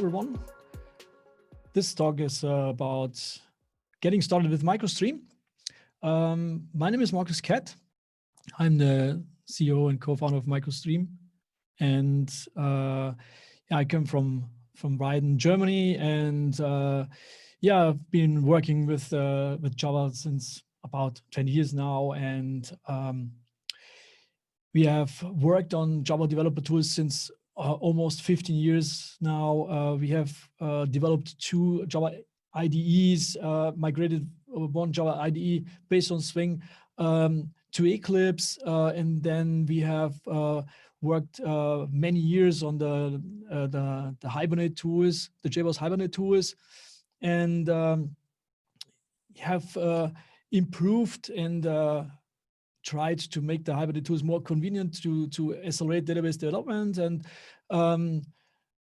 everyone. This talk is about getting started with MicroStream. My name is Markus Kett. I'm the CEO and co-founder of MicroStream, and I come from Weiden, Germany, and I've been working with Java since about 20 years now, and we have worked on Java developer tools since almost 15 years now. We have developed 2 Java IDEs, migrated one Java IDE based on Swing to Eclipse, and then we have worked many years on the Hibernate tools, the JBoss Hibernate tools, and have improved and tried to make the Hibernate tools more convenient to accelerate database development. And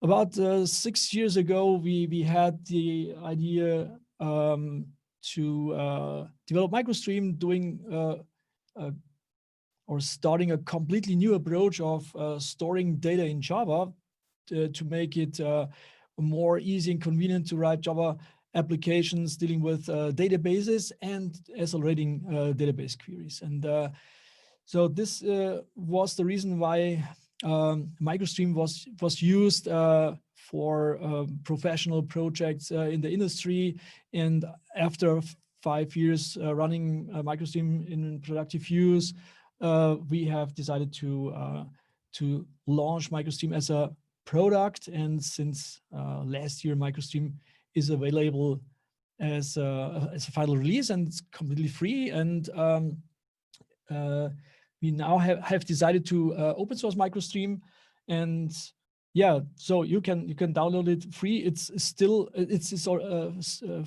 about 6 years ago, we had the idea to develop MicroStream, doing or starting a completely new approach of storing data in Java to make it more easy and convenient to write Java applications dealing with databases and accelerating database queries. And so this was the reason why MicroStream was used for professional projects in the industry. And after 5 years running MicroStream in productive use, we have decided to launch MicroStream as a product. And since last year, MicroStream is available as a final release, and it's completely free. And we now have decided to open source MicroStream, and so you can download it free. It's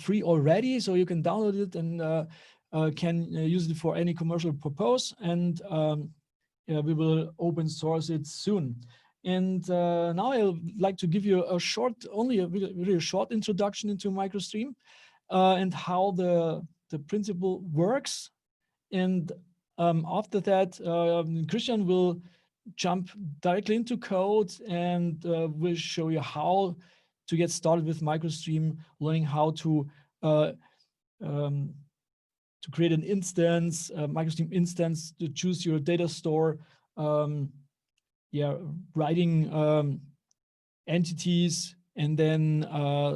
free already, so you can download it and can use it for any commercial purpose. And we will open source it soon. And now I would like to give you a really short introduction into MicroStream and how the principle works. And after that, Christian will jump directly into code and will show you how to get started with MicroStream, learning how to create an instance, MicroStream instance, to choose your data store, writing entities, and then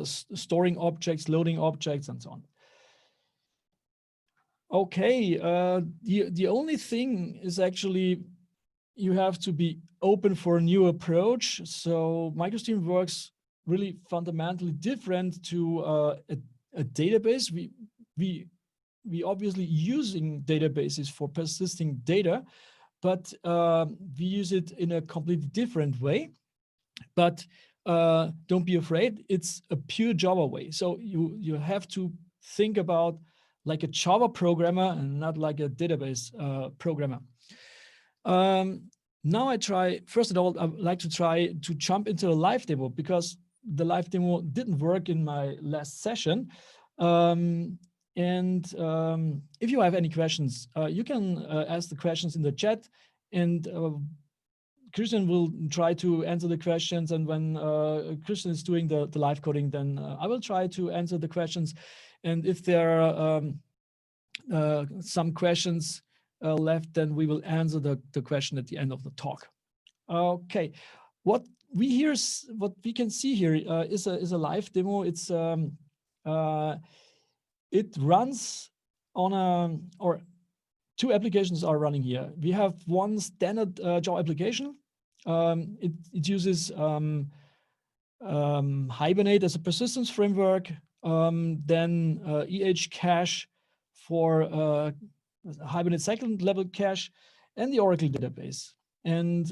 storing objects, loading objects, and so on. Okay, the only thing is actually you have to be open for a new approach. So MicroStream works really fundamentally different to a database. We obviously using databases for persisting data, but we use it in a completely different way. But don't be afraid, it's a pure Java way. So you have to think about like a Java programmer and not like a database programmer. Now first of all, I would like to try to jump into a live demo, because the live demo didn't work in my last session. And if you have any questions, you can ask the questions in the chat, and Christian will try to answer the questions. And when Christian is doing the live coding, then I will try to answer the questions. And if there are some questions left, then we will answer the question at the end of the talk. Okay, what we can see here is a live demo. It's it runs on or 2 applications are running here. We have one standard Java application. It uses Hibernate as a persistence framework, then cache for Hibernate second level cache, and the Oracle database. And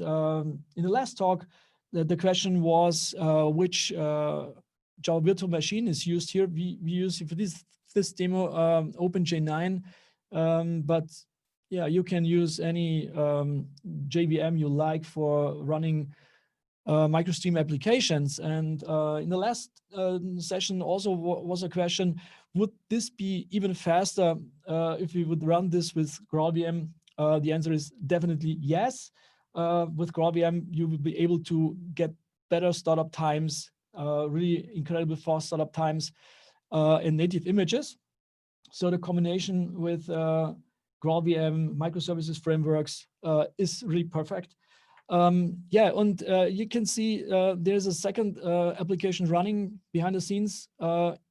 in the last talk, the question was which Java virtual machine is used here. We use for this demo OpenJ9, but you can use any JVM you like for running MicroStream applications. And in the last session also was a question, would this be even faster if we would run this with GraalVM? The answer is definitely yes. With GraalVM, you will be able to get better startup times really incredible fast startup times, and native images. So the combination with GraalVM, microservices frameworks is really perfect. Yeah, and you can see there's a second application running behind the scenes.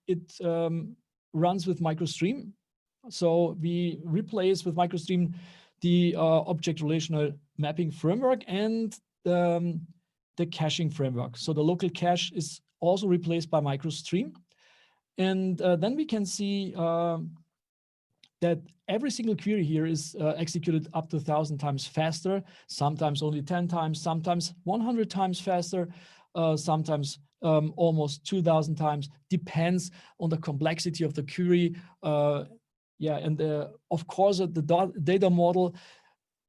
It runs with MicroStream. So we replace with MicroStream the object relational mapping framework and the caching framework. So the local cache is also replaced by MicroStream. And then we can see that every single query here is executed up to 1,000 times faster, sometimes only 10 times, sometimes 100 times faster, sometimes almost 2,000 times, depends on the complexity of the query. Yeah, and of course, the data model,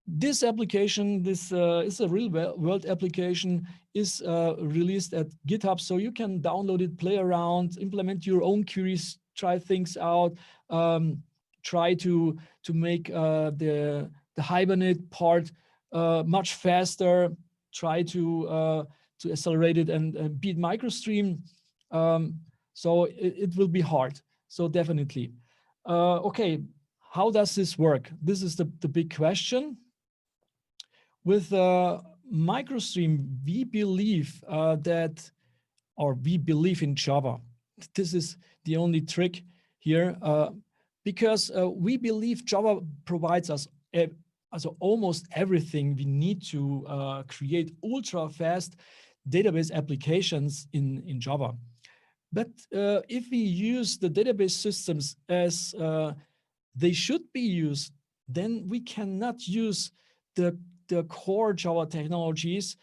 this application, this is a real world application, is released at GitHub, so you can download it, play around, implement your own queries, try things out, try to make the Hibernate part much faster, try to accelerate it and beat MicroStream. So it will be hard. So definitely. Okay, how does this work? This is the big question. With MicroStream, we believe we believe in Java. This is the only trick here, because we believe Java provides us almost everything we need to create ultra-fast database applications in Java. But if we use the database systems as they should be used, then we cannot use the core Java technologies,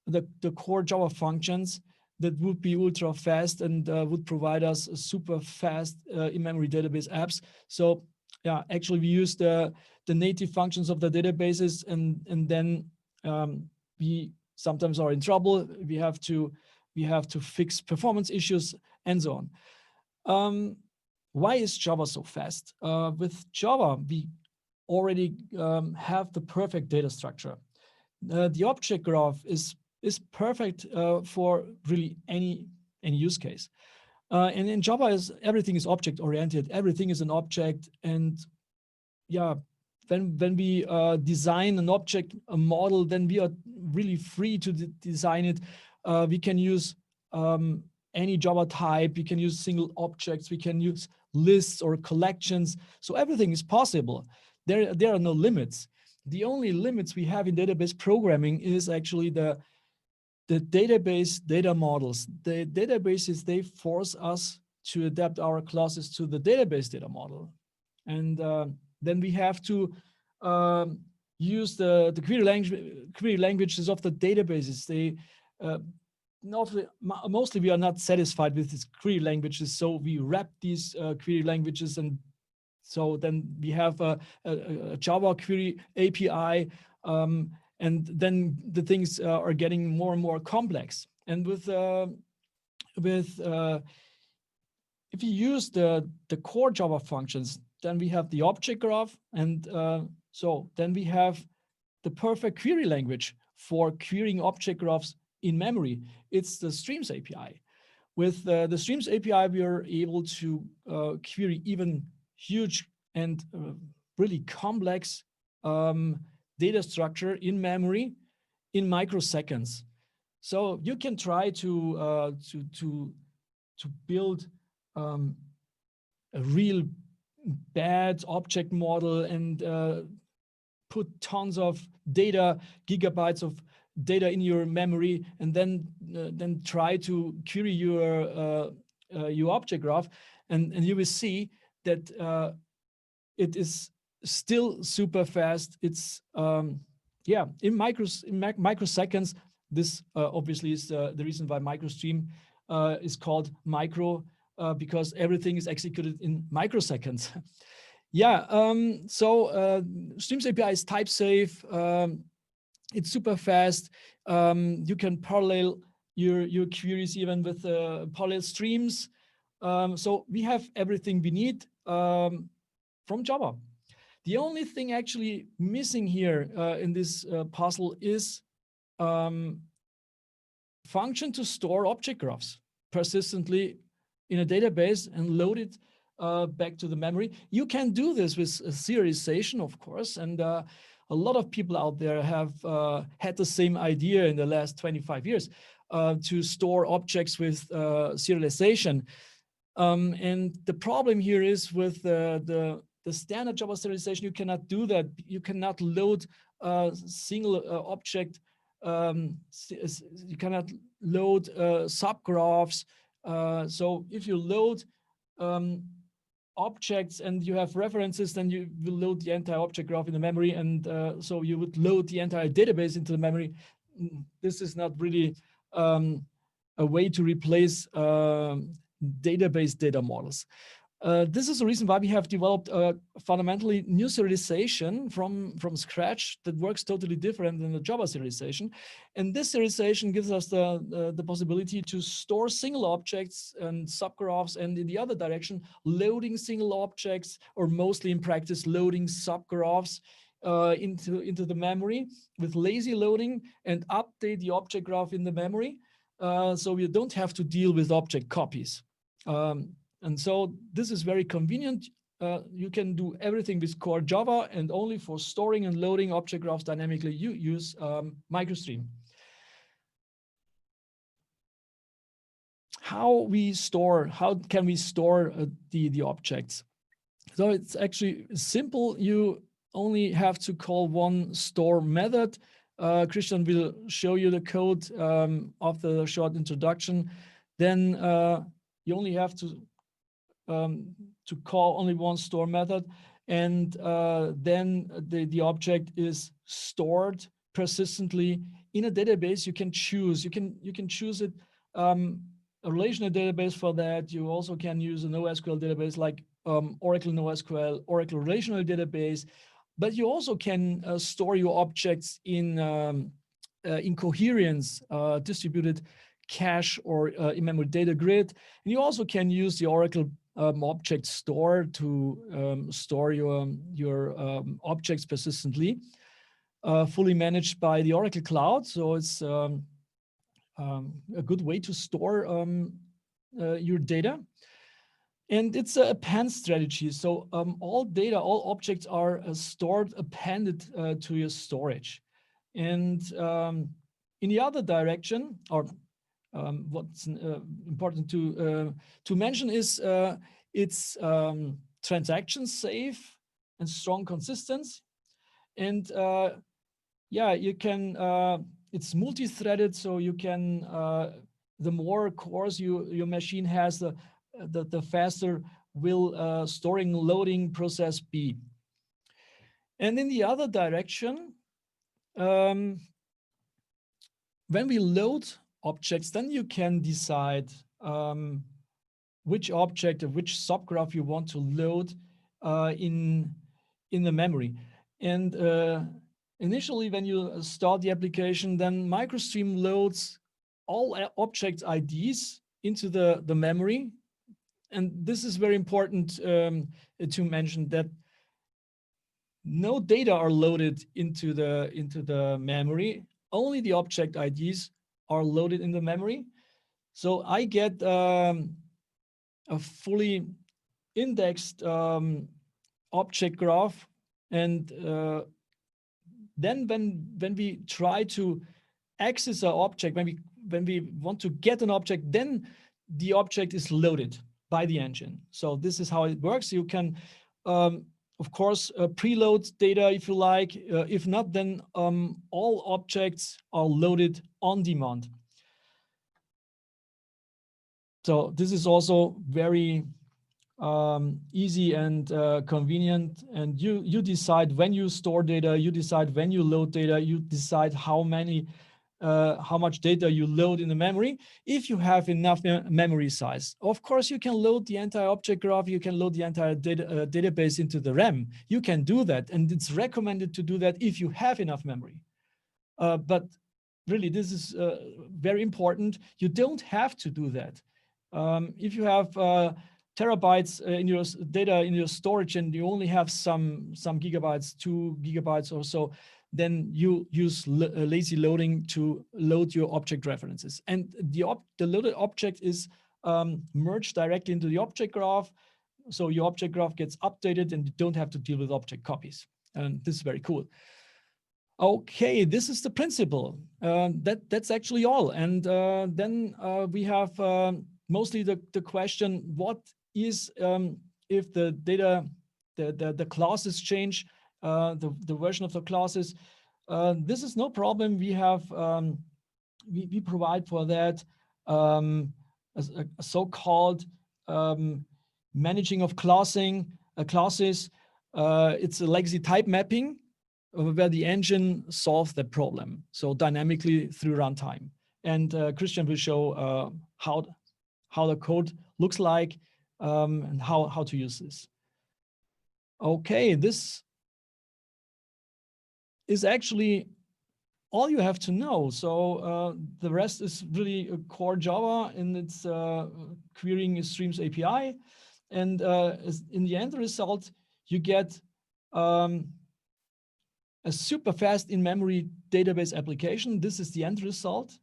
the core Java functions that would be ultra fast and would provide us super fast in-memory database apps. So yeah, actually we use the native functions of the databases, and then we sometimes are in trouble. We have to fix performance issues and so on. Why is Java so fast? With Java, we already have the perfect data structure. The object graph is perfect for really any use case. And in Java, everything is object oriented. Everything is an object, and yeah, when we design an object, a model, then we are really free to design it. We can use any Java type. We can use single objects. We can use lists or collections. So everything is possible. There are no limits. The only limits we have in database programming is actually the database data models. The databases, they force us to adapt our classes to the database data model. And then we have to use the query languages of the databases. They mostly we are not satisfied with these query languages, so we wrap these query languages, and so then we have a Java query API, and then the things are getting more and more complex. And with if you use the core Java functions, then we have the object graph, and so then we have the perfect query language for querying object graphs in memory. It's the Streams API. With the Streams API, we are able to query even huge and really complex data structure in memory in microseconds. So you can try to build a real bad object model and put tons of data, gigabytes of data in your memory, and then try to query your object graph, and you will see that it is still super fast. It's yeah, in microseconds. This obviously is the reason why MicroStream is called micro, because everything is executed in microseconds. Yeah, so Streams API is type safe. It's super fast. You can parallel your queries even with parallel streams. So we have everything we need from Java. The only thing actually missing here in this puzzle is function to store object graphs. persistently in a database and load it back to the memory. You can do this with serialization, of course, and a lot of people out there have had the same idea in the last 25 years to store objects with serialization. And the problem here is with the standard Java serialization, you cannot do that. You cannot load a single object. You cannot load subgraphs. So if you load objects and you have references, then you will load the entire object graph in the memory, and so you would load the entire database into the memory. This is not really a way to replace database data models. This is the reason why we have developed a fundamentally new serialization from scratch that works totally different than the Java serialization. And this serialization gives us the possibility to store single objects and subgraphs, and in the other direction, loading single objects, or mostly in practice, loading subgraphs into the memory with lazy loading, and update the object graph in the memory. So you don't have to deal with object copies. And so this is very convenient. You can do everything with core Java, and only for storing and loading object graphs dynamically, you use MicroStream. How can we store the objects? So it's actually simple. You only have to call one store method. Christian will show you the code after the short introduction. Then you only have to call only one store method, and then the object is stored persistently in a database. You can choose. You can choose it a relational database for that. You also can use a NoSQL database like Oracle NoSQL, Oracle Relational Database, but you also can store your objects in coherence, distributed cache, or in-memory data grid. And you also can use the Oracle object store to store your objects persistently, fully managed by the Oracle Cloud. So it's a good way to store your data. And it's a append strategy. So all data, all objects are stored, appended to your storage. And in the other direction, or what's important to mention is it's transaction safe and strong consistency. And yeah, you can, it's multi-threaded, so you can, the more cores your machine has, the faster will storing loading process be. And in the other direction, when we load objects, then you can decide which object or which subgraph you want to load in the memory. And initially, when you start the application, then MicroStream loads all object IDs into the memory. And this is very important to mention, that no data are loaded into the memory. Only the object IDs are loaded in the memory. So I get a fully indexed object graph, and then when we try to access an object, when we want to get an object, then the object is loaded by the engine. So this is how it works. You can, of course, preload data if you like. If not, then all objects are loaded on demand. So this is also very easy and convenient. And you decide when you store data, you decide when you load data, you decide how much data you load in the memory, if you have enough memory size. Of course, you can load the entire object graph, you can load the entire database into the RAM. You can do that, and it's recommended to do that if you have enough memory. But really, this is very important. You don't have to do that. If you have terabytes in your data in your storage, and you only have some gigabytes, 2 gigabytes or so, then you use lazy loading to load your object references. And the loaded object is merge directly into the object graph. So your object graph gets updated and you don't have to deal with object copies. And this is very cool. Okay, this is the principle. That's actually all. And then we have mostly the question, what is if the data, the classes change, the version of the classes. This is no problem. We have we provide for that a so-called managing of classes. It's a legacy type mapping where the engine solves that problem. So dynamically through runtime. And Christian will show how the code looks like and how to use this. Okay, this is actually all you have to know. So the rest is really a core Java, and it's querying Streams API. And in the end result, you get a super fast in-memory database application. This is the end result.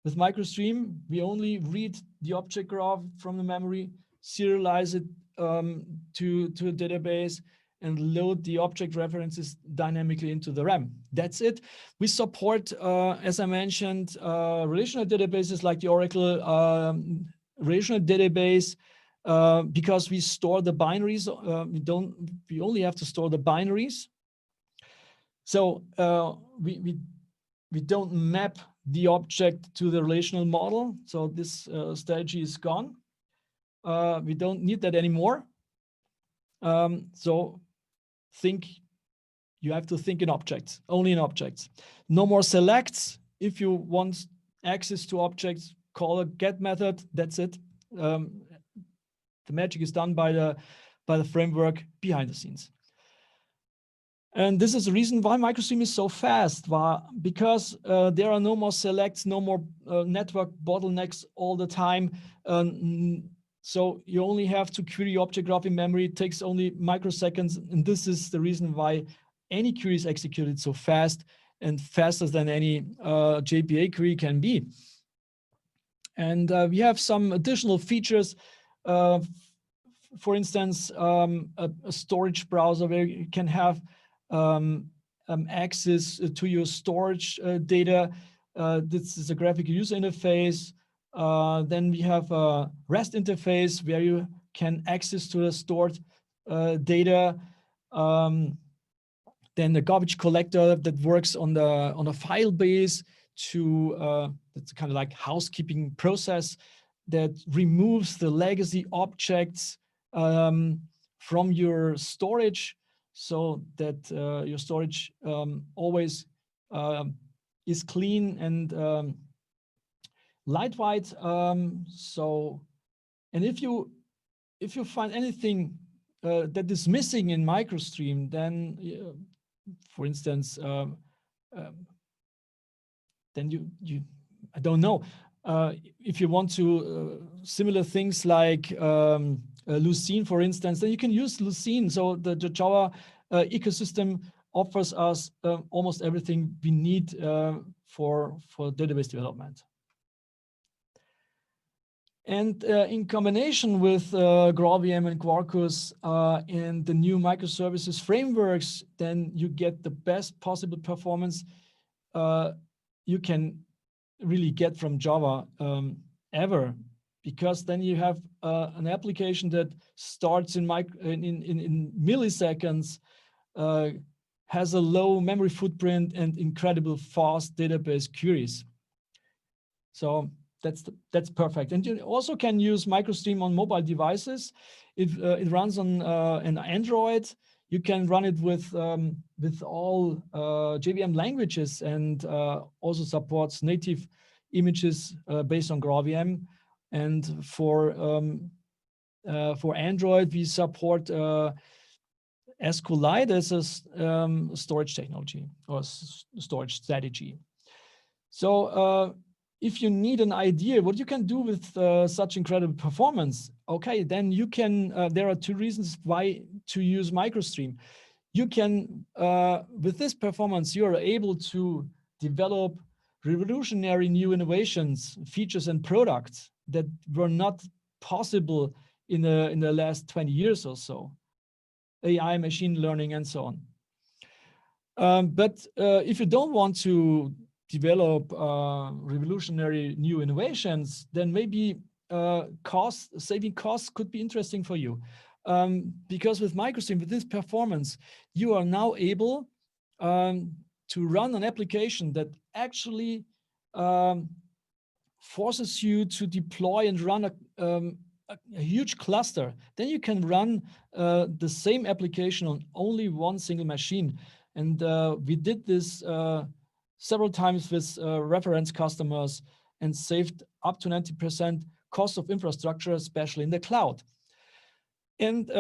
With MicroStream, we only read the object graph from the memory, serialize it to a database, and load the object references dynamically into the RAM. That's it. We support, as I mentioned, relational databases like the Oracle relational database, because we store the binaries. We only have to store the binaries. So we don't map the object to the relational model. So this strategy is gone. We don't need that anymore. So you have to think in objects, only in objects. No more selects. If you want access to objects, call a get method. That's it. The magic is done by the framework behind the scenes. And this is the reason why MicroStream is so fast, because there are no more selects, no more network bottlenecks all the time. So you only have to query object graph in memory. It takes only microseconds. And this is the reason why any query is executed so fast and faster than any JPA query can be. And we have some additional features. For instance, a storage browser where you can have access to your storage data. This is a graphical user interface. Then we have a REST interface where you can access to the stored data. Then the garbage collector that works on a file base to that's kind of like housekeeping process that removes the legacy objects from your storage, so that your storage always is clean and lightweight. So, and if you find anything that is missing in MicroStream, then for instance, then you I don't know, if you want to similar things like Lucene, for instance, then you can use Lucene. So the Java ecosystem offers us almost everything we need for database development. And in combination with GraalVM and Quarkus and the new microservices frameworks, then you get the best possible performance you can really get from Java ever, because then you have an application that starts in milliseconds, has a low memory footprint and incredible fast database queries. So that's perfect. And you also can use MicroStream on mobile devices. It runs on an Android. You can run it with all JVM languages, and also supports native images based on GraalVM. And for Android, we support SQLite as a storage technology or storage strategy. So if you need an idea what you can do with such incredible performance, okay, then you can, there are two reasons why to use MicroStream. You can, with this performance, you are able to develop revolutionary new innovations, features, and products that were not possible in the last 20 years or so. AI, machine learning, and so on. But if you don't want to develop revolutionary new innovations, then maybe saving costs could be interesting for you. Because with MicroStream, with this performance, you are now able to run an application that actually forces you to deploy and run a huge cluster. Then you can run the same application on only one single machine. And we did this several times with reference customers and saved up to 90% cost of infrastructure, especially in the cloud. And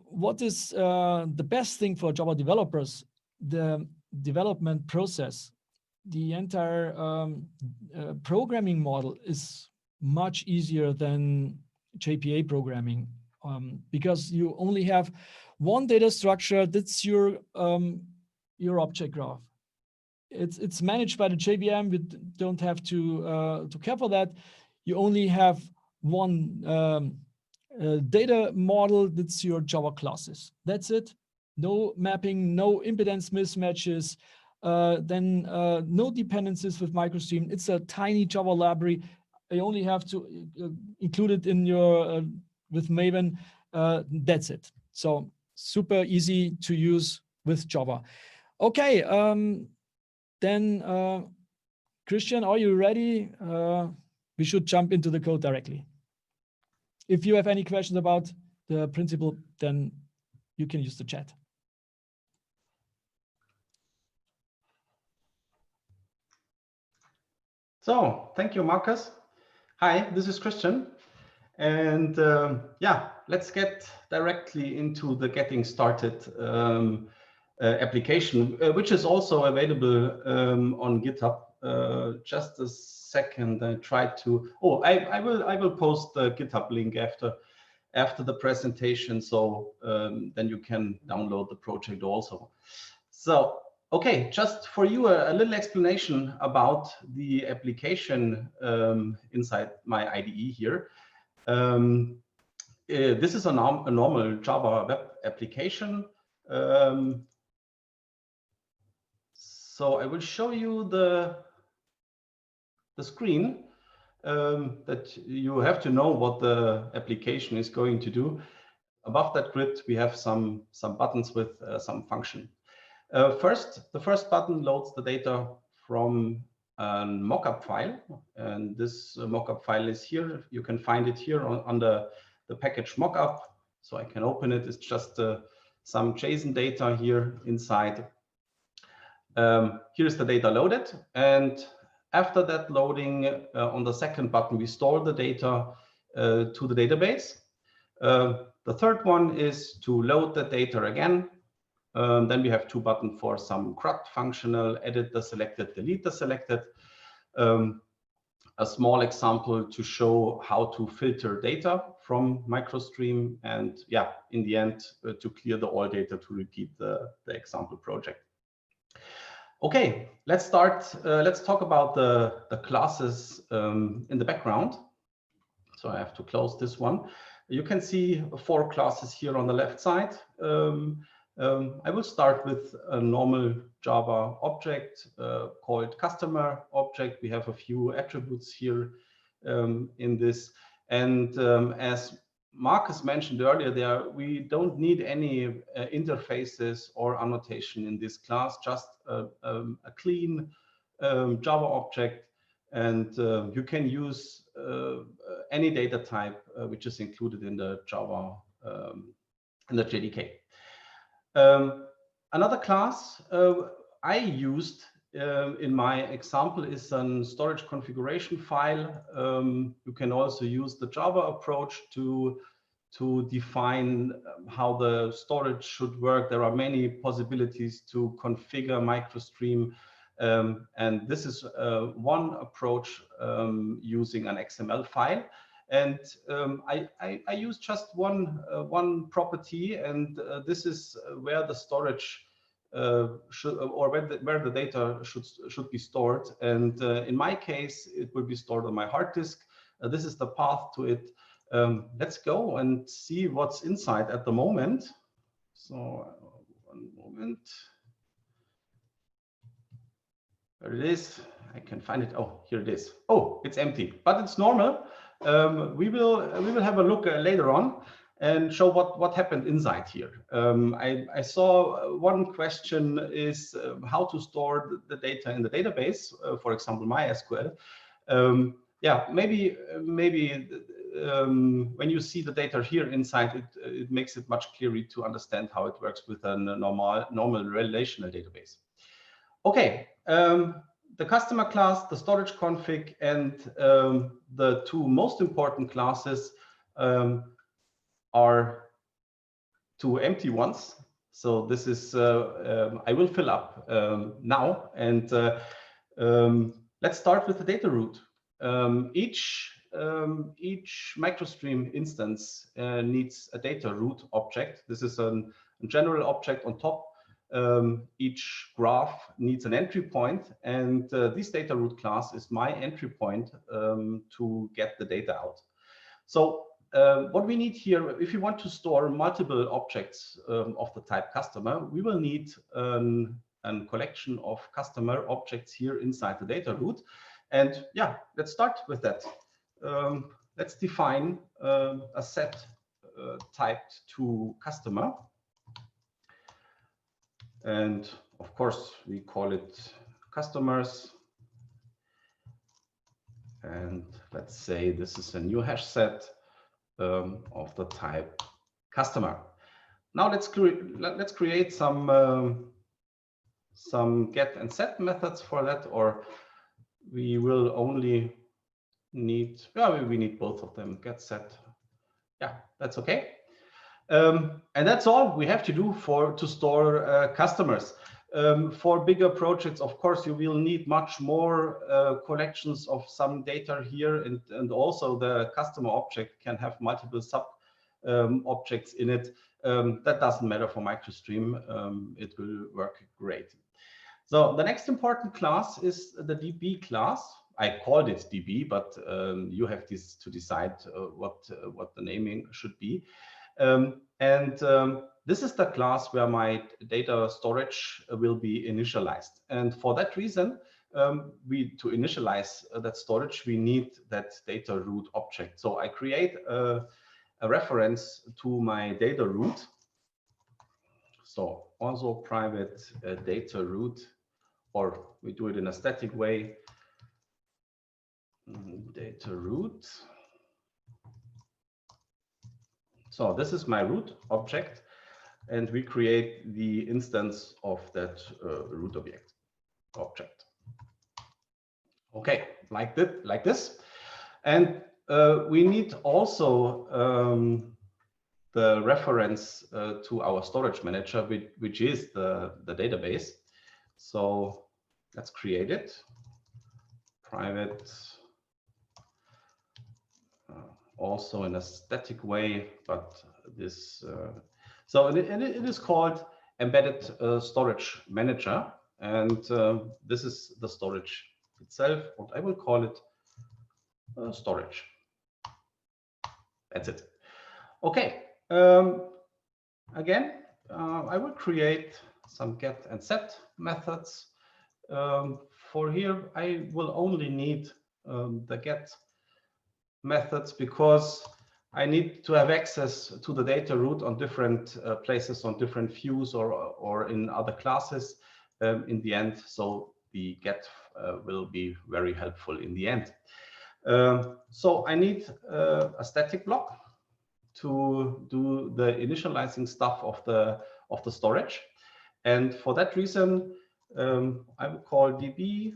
what is the best thing for Java developers? The development process. The entire programming model is much easier than JPA programming because you only have one data structure. That's your object graph. It's managed by the JVM. We don't have to care for that. You only have one data model. That's your Java classes. That's it. No mapping, no impedance mismatches. Then no dependencies with MicroStream. It's a tiny Java library. I only have to include it in your with Maven. That's it. So super easy to use with Java. Okay, then Christian, are you ready? We should jump into the code directly. If you have any questions about the principle, then you can use the chat. So thank you, Marcus. Hi, this is Christian. And yeah, let's get directly into the getting started application, which is also available on GitHub. Just a second, I tried to. Oh, I will post the GitHub link after the presentation, so then you can download the project also. So okay, just for you a little explanation about the application inside my IDE here. This is a normal Java web application. So I will show you the screen that you have to know what the application is going to do. Above that grid, we have some buttons with some function. The first button loads the data from a mockup file, and this mockup file is here. You can find it here on the package mockup. So I can open it. It's just some JSON data here inside. Here's the data loaded, and after that loading, on the second button, we store the data to the database. The third one is to load the data again. Then we have two buttons for some CRUD functional, edit the selected, delete the selected. A small example to show how to filter data from MicroStream, and yeah, in the end, to clear the all data to repeat the example project. Okay, let's start. Let's talk about the classes in the background. So I have to close this one. You can see 4 classes here on the left side. I will start with a normal Java object called customer object. We have a few attributes here in this. And as Marcus mentioned earlier, we don't need any interfaces or annotation in this class, just a clean Java object. And you can use any data type which is included in the Java, in the JDK. Another class I used in my example is a storage configuration file. You can also use the Java approach to define how the storage should work. There are many possibilities to configure MicroStream, and this is one approach using an XML file. And I use just one property, and this is where the storage where the data should be stored. And in my case, it will be stored on my hard disk. This is the path to it. Let's go and see what's inside at the moment. So one moment. There it is. I can find it. Oh, here it is. Oh, it's empty, but it's normal. We will have a look later on and show what happened inside here. I saw one question is how to store the data in the database, for example, MySQL. Yeah, maybe when you see the data here inside, it makes it much clearer to understand how it works with a normal relational database. Okay, the customer class, the storage config, and the two most important classes are two empty ones. So this is, I will fill up now, and let's start with the data root. Each MicroStream instance needs a data root object. This is a general object on top. Each graph needs an entry point, and this data root class is my entry point to get the data out. So what we need here, if you want to store multiple objects of the type customer, we will need a collection of customer objects here inside the data root. And yeah, let's start with that. Let's define a set typed to customer. And of course, we call it customers. And let's say this is a new hash set of the type customer. Now let's create some get and set methods for that, or we will only need, we need both of them, get, set. Yeah, that's okay. And that's all we have to do to store customers. For bigger projects, of course, you will need much more collections of some data here, and also the customer object can have multiple sub objects in it. That doesn't matter for MicroStream. It will work great. So the next important class is the DB class. I called it DB, but you have to decide what the naming should be. This is the class where my data storage will be initialized. And for that reason, to initialize that storage, we need that data root object. So I create a reference to my data root. So also private data root, or we do it in a static way, data root. So this is my root object, and we create the instance of that root object. Okay, like this. And we need also the reference to our storage manager, which is the database. So let's create it. Private, also in a static way, but this, so it is called embedded storage manager. And this is the storage itself, and I will call it storage. That's it. Okay. Again, I will create some get and set methods. For here, I will only need the get methods because I need to have access to the data root on different places, on different views, or in other classes in the end. So the get will be very helpful in the end. So I need a static block to do the initializing stuff of the storage, and for that reason I will call db,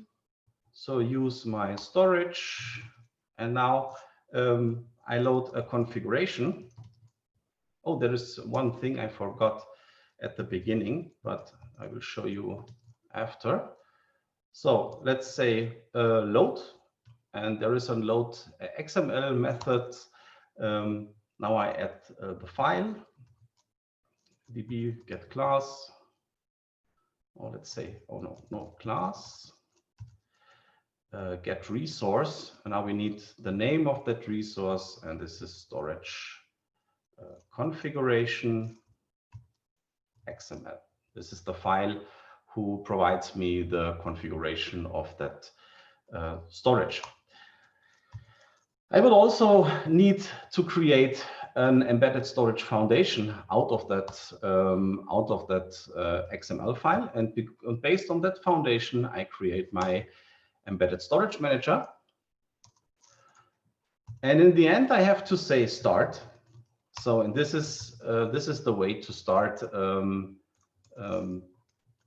so use my storage, and now I load a configuration. Oh, there is one thing I forgot at the beginning, but I will show you after. So let's say load, and there is a load XML method. Now I add the file, db get class, or let's say, oh no, class, get resource. And now we need the name of that resource, and this is storage configuration XML. This is the file who provides me the configuration of that storage. I will also need to create an embedded storage foundation out of that XML file, and based on that foundation, I create my embedded storage manager. And in the end, I have to say start. So, and this is the way to start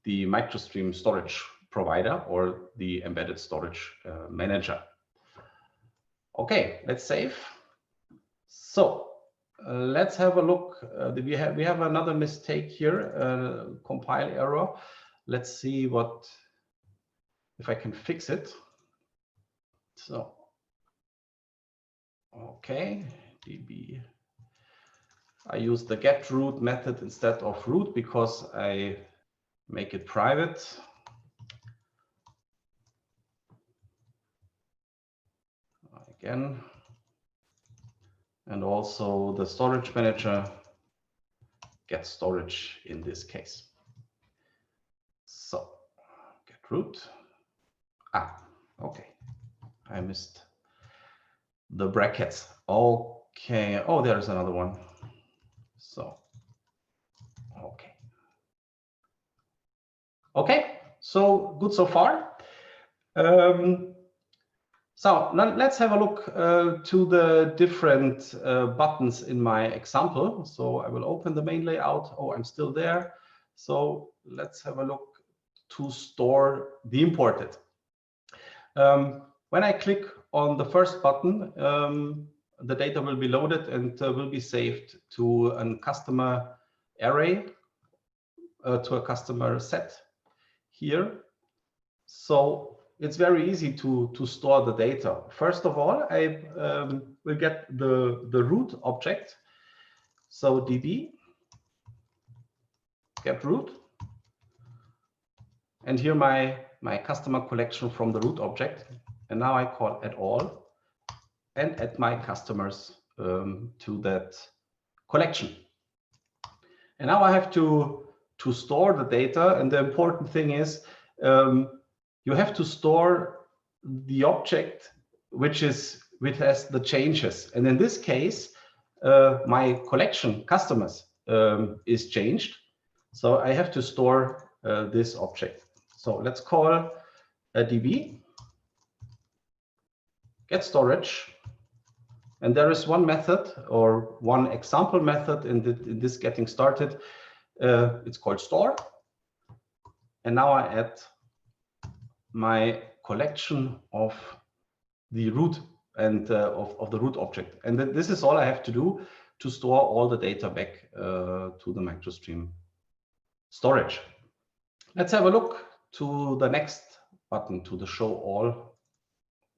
the MicroStream storage provider or the embedded storage manager. Okay, let's save. So let's have a look. We have another mistake here, compile error. Let's see if I can fix it. So, okay, db. I use the get root method instead of root because I make it private. Again, and also the storage manager get storage in this case. So get root. Okay, I missed the brackets. Okay, oh, there's another one. So okay, so good so far. So now let's have a look to the different buttons in my example. So I will open the main layout. Oh, I'm still there. So let's have a look to store the imported. When I click on the first button, the data will be loaded and will be saved to a customer array, to a customer set here. So it's very easy to store the data. First of all, I will get the root object. So db get root, and here my customer collection from the root object. And now I call add all and add my customers to that collection. And now I have to store the data. And the important thing is you have to store the object which has the changes. And in this case, my collection customers is changed. So I have to store this object. So let's call a db get storage. And there is one method or one example method in this getting started. It's called store. And now I add my collection of the root and of the root object. And this is all I have to do to store all the data back to the MicroStream storage. Let's have a look to the next button, to the show all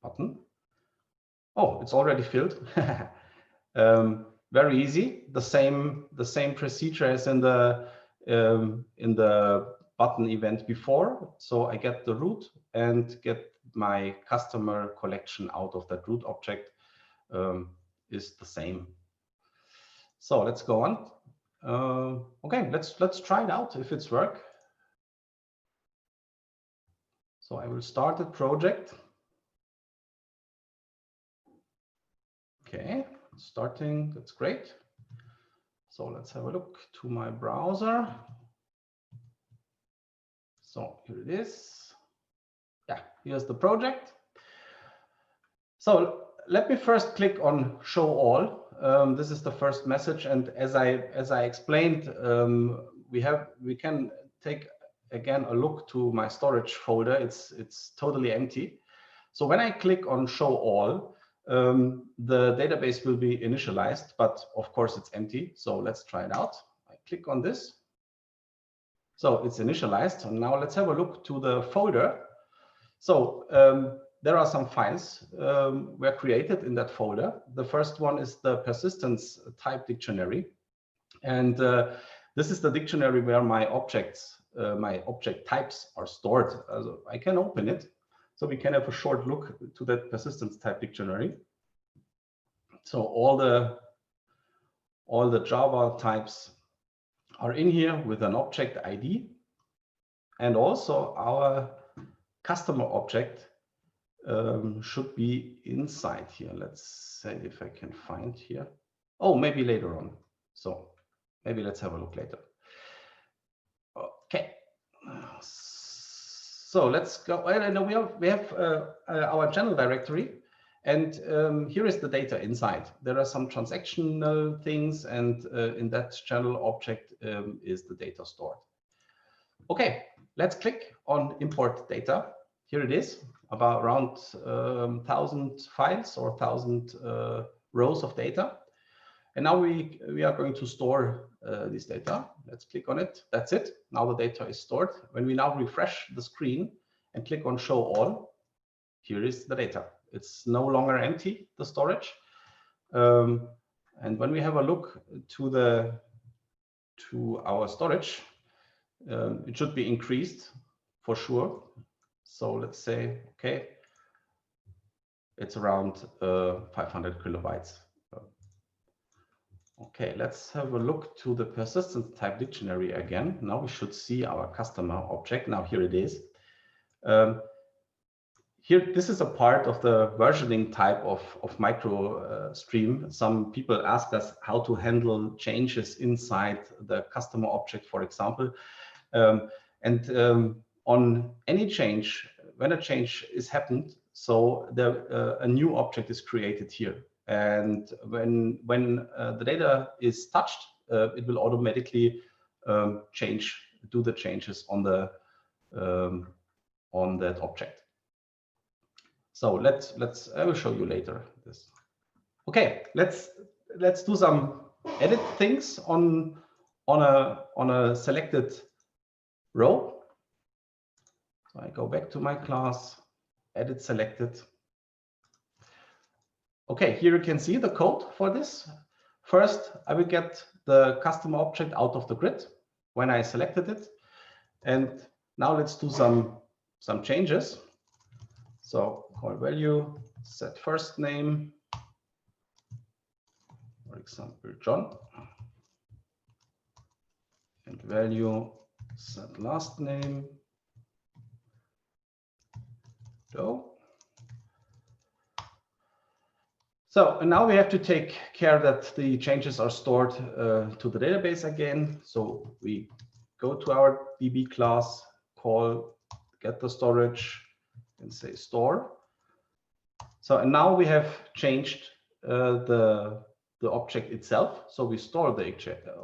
button. Oh, it's already filled. Very easy. The same procedure as in the button event before. So I get the root and get my customer collection out of that root object is the same. So let's go on. Okay, let's try it out if it's work. So I will start the project. Okay, starting, that's great. So let's have a look to my browser. So here it is. Yeah, here's the project. So let me first click on show all. This is the first message, and as I explained, we can take again a look to my storage folder. It's totally empty. So when I click on show all, the database will be initialized, but of course it's empty. So let's try it out. I click on this. So it's initialized. And now let's have a look to the folder. So there are some files were created in that folder. The first one is the persistence type dictionary. And this is the dictionary where my objects my object types are stored. I can open it, so we can have a short look to that persistence type dictionary. So all the Java types are in here with an object ID, and also our customer object should be inside here. Let's say if I can find here. Oh, maybe later on. So maybe let's have a look later. Okay. So let's go. We have our channel directory, and here is the data inside. There are some transactional things, and in that channel object is the data stored. Okay, let's click on import data. Here it is, about around 1,000 files or 1,000 rows of data. And now we are going to store this data. Let's click on it. That's it. Now the data is stored. When we now refresh the screen and click on show all, here is the data. It's no longer empty, the storage. And when we have a look to our storage, it should be increased for sure. So let's say, okay, it's around 500 kilobytes. Okay, let's have a look to the persistence type dictionary again. Now we should see our customer object. Now here it is. Here, this is a part of the versioning type of MicroStream. Some people ask us how to handle changes inside the customer object, for example. On any change, when a change is happened, so a new object is created here. And when the data is touched, it will automatically do the changes on that object. So I will show you later this. Okay, let's do some edit things on a selected row. So I go back to my class, edit selected. Okay, here you can see the code for this. First, I will get the customer object out of the grid when I selected it. And now let's do some changes. So call value, set first name, for example, John. And value, set last name, Joe. So and now we have to take care that the changes are stored to the database again. So we go to our DB class, call get the storage, and say store. So and now we have changed the object itself. So we store the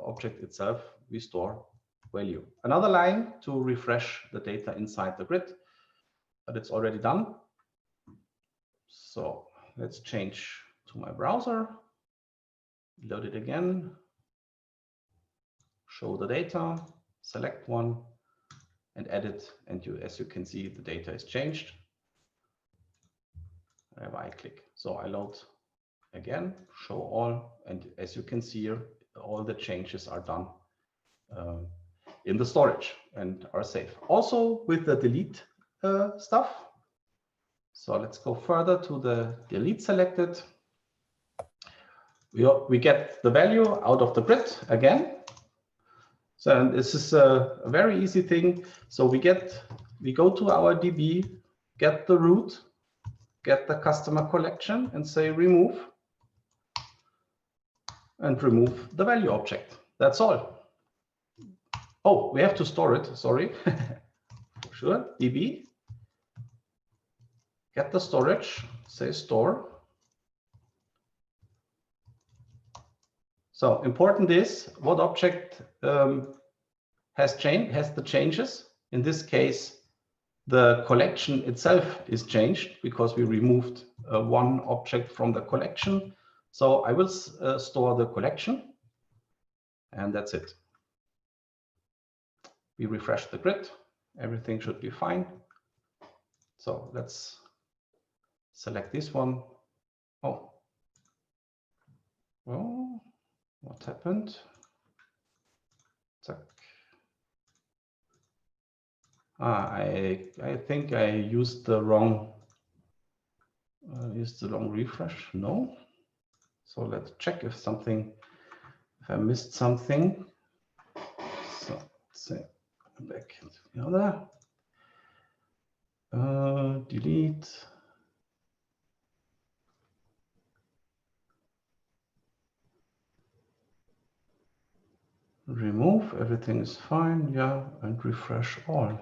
object itself. We store value. Another line to refresh the data inside the grid, but it's already done. So let's change to my browser, load it again, show the data, select one, and edit. And as you can see, the data is changed. I click. So I load again, show all, and as you can see here, all the changes are done in the storage and are safe. Also with the delete stuff. So let's go further to the delete selected. We get the value out of the grid again. So this is a very easy thing. So we go to our DB, get the root, get the customer collection, and say remove, and remove the value object. That's all. Oh, we have to store it. Sorry. For sure. DB, get the storage, say store. So important is what object has the changes. In this case, the collection itself is changed because we removed one object from the collection. So I will store the collection, and that's it. We refresh the grid. Everything should be fine. So let's select this one. Oh, well, what happened? I think I used the wrong refresh. No. So let's check if I missed something. So let's say back into the other. Delete. Remove, everything is fine, yeah, and refresh all.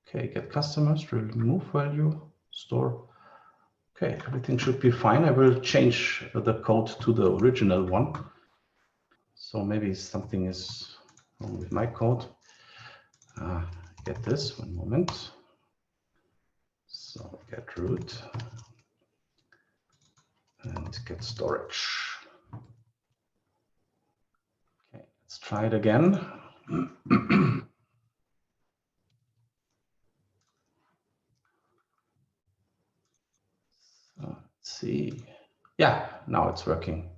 Okay, get customers, remove value, store. Okay, everything should be fine. I will change the code to the original one. So maybe something is wrong with my code. Get this, one moment. So get root and get storage. Okay, let's try it again. So let's see. Yeah, now it's working.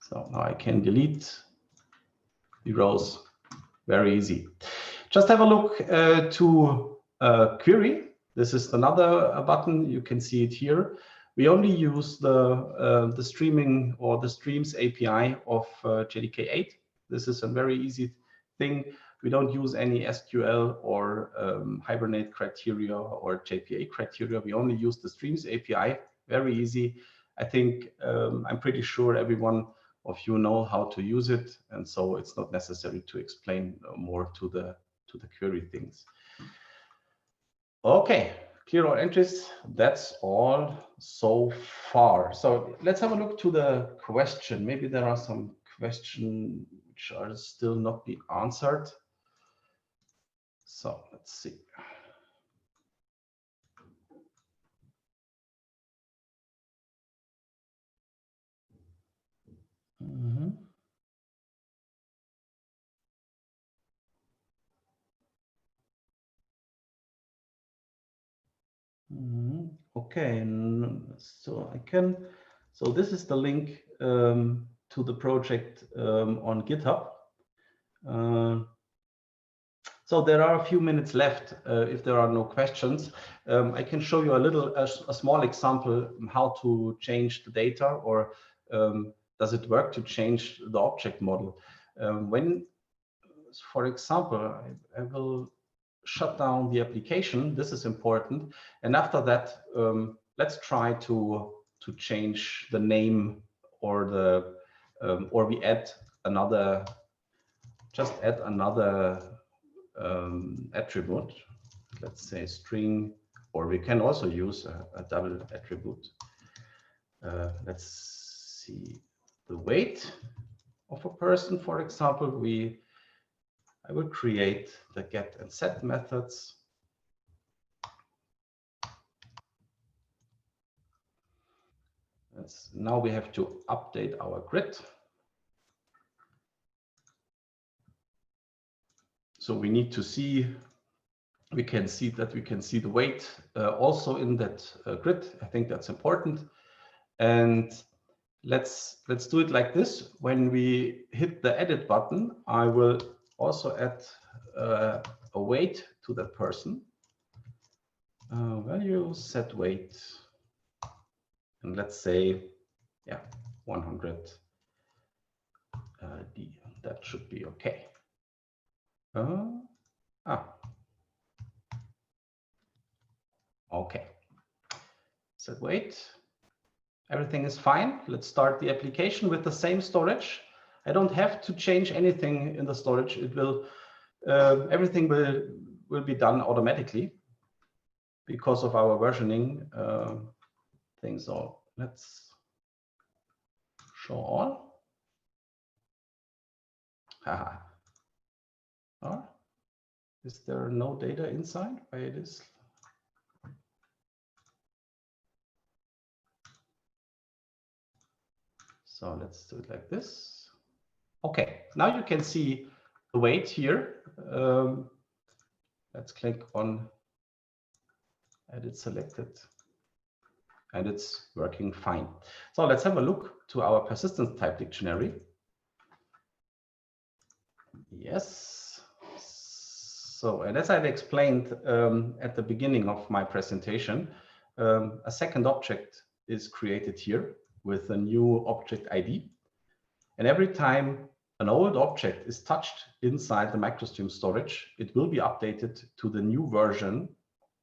So now I can delete the rows. Very easy. Just have a look to query. This is another button. You can see it here. We only use the streaming or the streams API of JDK8. This is a very easy thing. We don't use any SQL or Hibernate criteria or JPA criteria. We only use the streams API. Very easy. I think I'm pretty sure everyone of you know how to use it, and so it's not necessary to explain more to the query things. Okay, clear all entries. That's all so far. So let's have a look to the question. Maybe there are some questions which are still not being answered. So let's see. Okay, so so this is the link to the project on GitHub. So there are a few minutes left. If there are no questions, I can show you a small example how to change the data, or does it work to change the object model? For example, I will shut down the application. This is important. And after that, let's try to change the name, or we add another, just add another attribute. Let's say string, or we can also use a double attribute. Let's see the weight of a person, for example. I will create the get and set methods. Now we have to update our grid. So we need to see, we can see the weight also in that grid. I think that's important. And let's do it like this. When we hit the edit button, I will also add a weight to that person. Value set weight, and let's say, yeah, 100 D. That should be okay. Okay. Set weight. Everything is fine. Let's start the application with the same storage. I don't have to change anything in the storage. It will, everything will be done automatically because of our versioning thing. So let's show all. Is there no data inside? Why it is? So let's do it like this. Okay, now you can see the weight here. Let's click on edit selected, and it's working fine. So let's have a look to our persistence type dictionary. Yes. So, and as I've explained at the beginning of my presentation, a second object is created here with a new object ID. And every time an old object is touched inside the MicroStream storage, it will be updated to the new version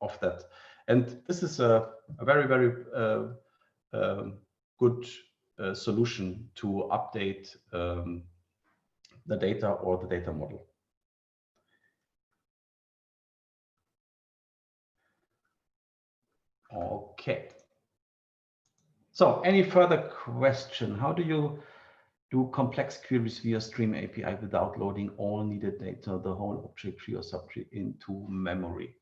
of that. And this is a very, very good solution to update the data or the data model. Okay. So any further question? How do you do complex queries via Stream API without loading all needed data, the whole object tree or subtree into memory?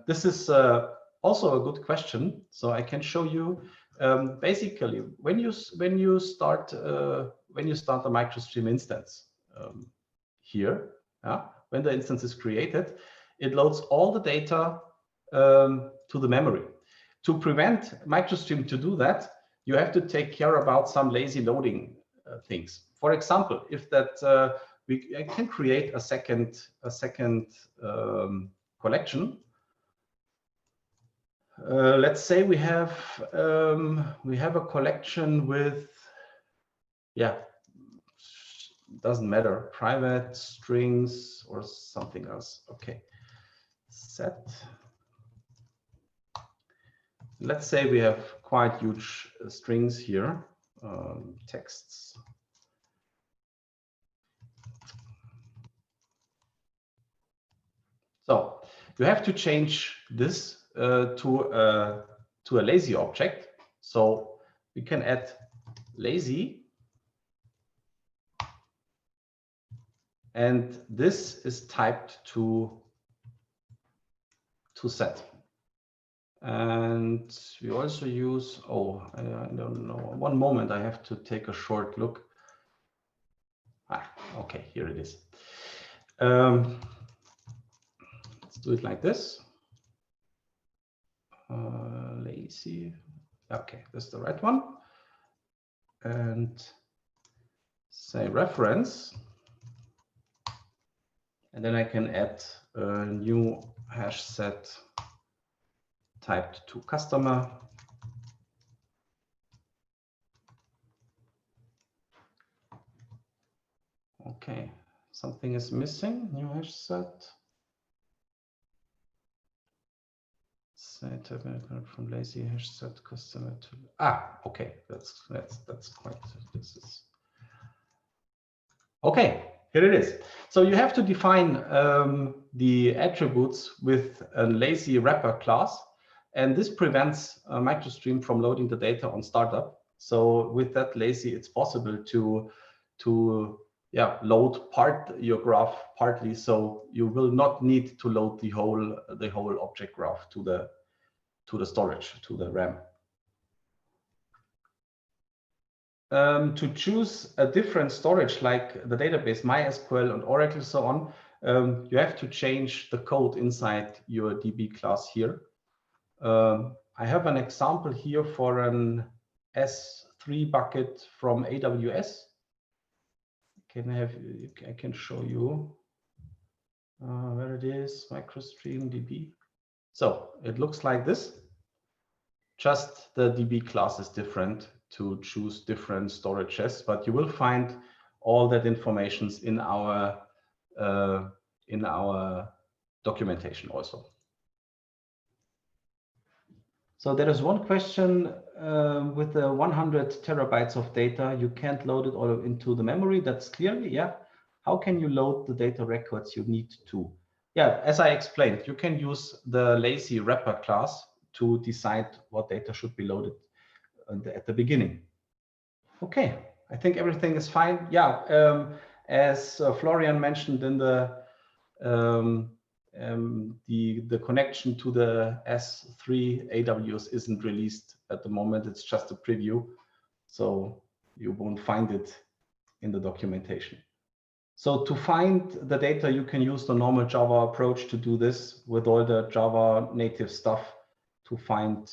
This is also a good question. So I can show you basically when you start the MicroStream instance here, when the instance is created, it loads all the data to the memory. To prevent MicroStream to do that, you have to take care about some lazy loading things. For example, if that we can create a second collection. Let's say we have a collection with, doesn't matter, private strings or something else. Okay, set. Let's say we have quite huge strings here, texts. So you have to change this to a lazy object. So we can add lazy, and this is typed to set. And we also use, I don't know, one moment, I have to take a short look. Okay, here it is. Let's do it like this. Lazy, okay, that's the right one. And say reference. And then I can add a new hash set typed to customer. Okay, something is missing. New hash set. Say type from lazy hash set customer to okay. That's quite. This is okay. Here it is. So you have to define the attributes with a lazy wrapper class. And this prevents MicroStream from loading the data on startup. So with that lazy, it's possible to load your graph partly. So you will not need to load the whole object graph to the storage, to the RAM. To choose a different storage like the database, MySQL and Oracle, so on, you have to change the code inside your DB class here. I have an example here for an S3 bucket from AWS. I can show you where it is, MicroStream DB. So it looks like this. Just the DB class is different to choose different storages, but you will find all that information in our documentation also. So there is one question with the 100 terabytes of data, you can't load it all into the memory. That's clearly, yeah. How can you load the data records you need to? Yeah, as I explained, you can use the lazy wrapper class to decide what data should be loaded at the beginning. Okay, I think everything is fine. Yeah, as Florian mentioned in the connection to the S3 AWS isn't released at the moment. It's just a preview, so you won't find it in the documentation. So to find the data, you can use the normal Java approach to do this with all the Java native stuff to find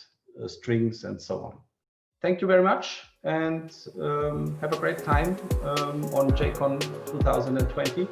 strings and so on. Thank you very much, and have a great time on JCON 2020.